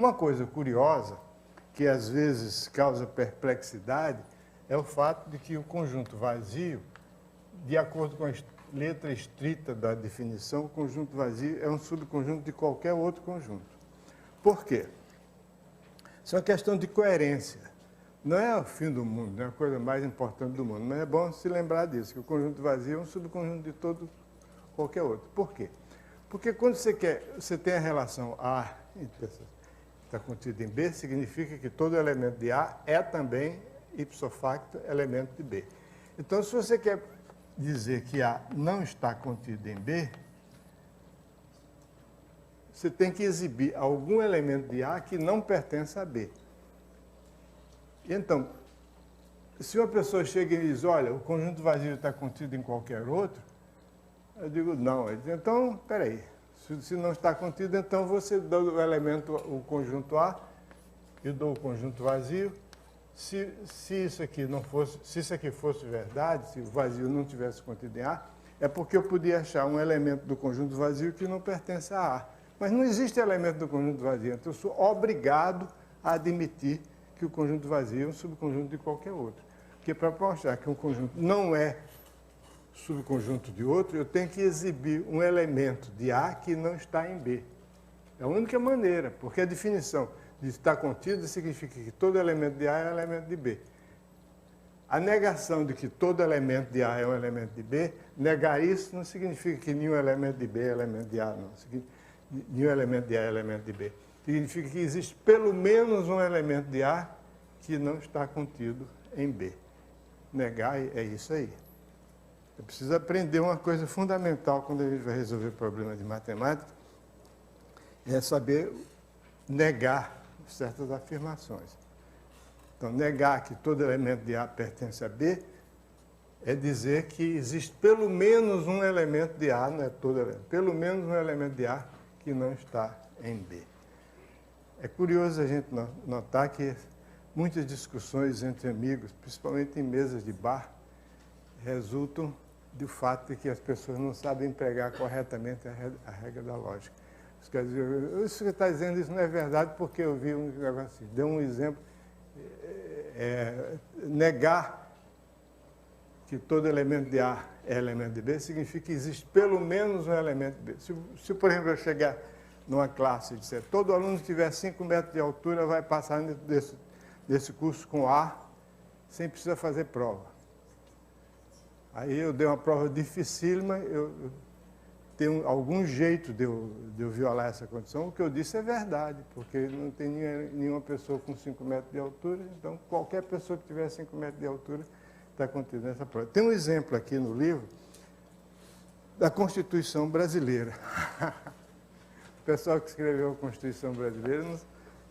Uma coisa curiosa, que às vezes causa perplexidade, é o fato de que o conjunto vazio, de acordo com a letra estrita da definição, o conjunto vazio é um subconjunto de qualquer outro conjunto. Por quê? Isso é uma questão de coerência. Não é o fim do mundo, não é a coisa mais importante do mundo, mas é bom se lembrar disso, que o conjunto vazio é um subconjunto de todo qualquer outro. Por quê? Porque quando você tem a relação A está contida em B, significa que todo elemento de A é também, ipso facto, elemento de B. Então, se você quer dizer que A não está contido em B, você tem que exibir algum elemento de A que não pertence a B. Então, se uma pessoa chega e diz, olha, o conjunto vazio está contido em qualquer outro, eu digo, não. Então, espera aí. Se não está contido, então você dá o elemento, o conjunto A, eu dou o conjunto vazio. Se isso aqui não fosse, se isso aqui fosse verdade, se o vazio não tivesse contido em A, é porque eu podia achar um elemento do conjunto vazio que não pertence a A. Mas não existe elemento do conjunto vazio, então eu sou obrigado a admitir que o conjunto vazio é um subconjunto de qualquer outro. Porque para mostrar que um conjunto não é subconjunto de outro, eu tenho que exibir um elemento de A que não está em B. É a única maneira, porque a definição de estar contido significa que todo elemento de A é um elemento de B. A negação de que todo elemento de A é um elemento de B, negar isso não significa que nenhum elemento de B é elemento de A, não. Nenhum elemento de A é elemento de B. Significa que existe pelo menos um elemento de A que não está contido em B. Negar é isso aí. Eu preciso aprender uma coisa fundamental quando a gente vai resolver problema de matemática, é saber negar certas afirmações. Então, negar que todo elemento de A pertence a B é dizer que existe pelo menos um elemento de A, não é todo elemento, pelo menos um elemento de A que não está em B. É curioso a gente notar que muitas discussões entre amigos, principalmente em mesas de bar, resultam do fato de que as pessoas não sabem empregar corretamente a regra da lógica. Isso quer dizer, isso que está dizendo isso não é verdade porque eu vi um negócio assim. Deu um exemplo, negar que todo elemento de A é elemento de B significa que existe pelo menos um elemento de B. Se por exemplo, eu chegar numa classe e disser todo aluno que tiver 5 metros de altura vai passar desse curso com A sem precisar fazer prova. Aí eu dei uma prova dificílima, eu tenho algum jeito de eu violar essa condição. O que eu disse é verdade, porque não tem nenhuma pessoa com 5 metros de altura, então qualquer pessoa que tiver 5 metros de altura está contida nessa prova. Tem um exemplo aqui no livro da Constituição Brasileira. O pessoal que escreveu a Constituição Brasileira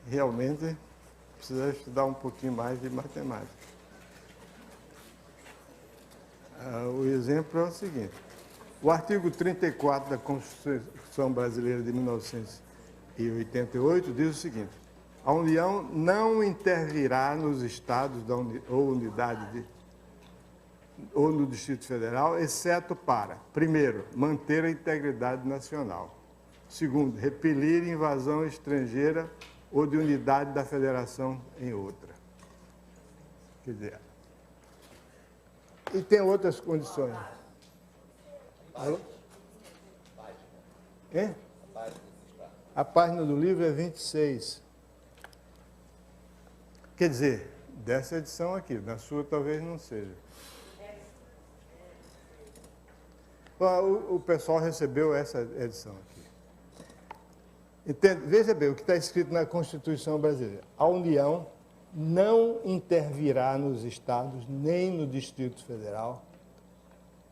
realmente precisa estudar um pouquinho mais de matemática. O exemplo é o seguinte. O artigo 34 da Constituição Brasileira de 1988 diz o seguinte: a União não intervirá nos estados ou no Distrito Federal, exceto para, primeiro, manter a integridade nacional. Segundo, repelir invasão estrangeira ou de unidade da federação em outra. Quer dizer, e tem outras condições. Alô? A página do livro é 26. Quer dizer, dessa edição aqui, na sua talvez não seja. O pessoal recebeu essa edição aqui. Entende? Veja bem o que está escrito na Constituição Brasileira. A União não intervirá nos estados nem no Distrito Federal.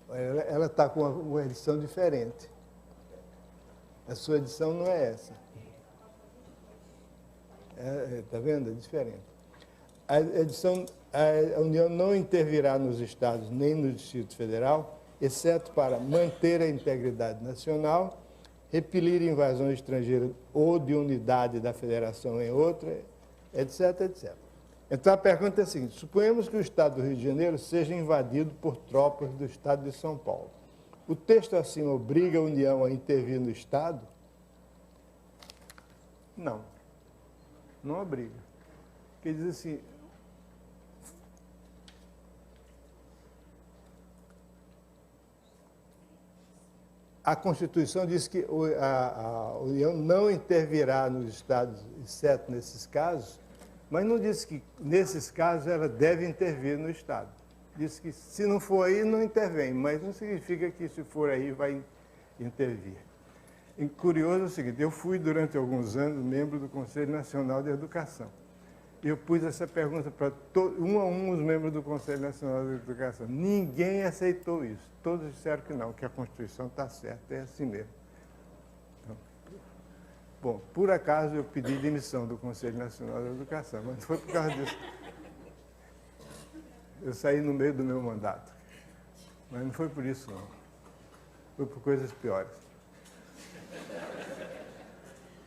Ela está com uma edição diferente. A sua edição não é essa. Está vendo? É diferente. A União não intervirá nos estados nem no Distrito Federal, exceto para manter a integridade nacional, repelir invasão estrangeira ou de unidade da federação em outra, etc, etc. Então, a pergunta é a seguinte: suponhamos que o Estado do Rio de Janeiro seja invadido por tropas do Estado de São Paulo. O texto acima obriga a União a intervir no Estado? Não. não obriga. Porque diz assim, a Constituição diz que a União não intervirá nos estados, exceto nesses casos, mas não diz que, nesses casos, ela deve intervir no Estado. Diz que, se não for aí, não intervém, mas não significa que, se for aí, vai intervir. E curioso é o seguinte, eu fui, durante alguns anos, membro do Conselho Nacional de Educação. Eu pus essa pergunta para um a um os membros do Conselho Nacional de Educação. Ninguém aceitou isso. Todos disseram que não, que a Constituição está certa, é assim mesmo. Então, bom, por acaso eu pedi demissão do Conselho Nacional de Educação, mas não foi por causa disso. Eu saí no meio do meu mandato. Mas não foi por isso, não. Foi por coisas piores.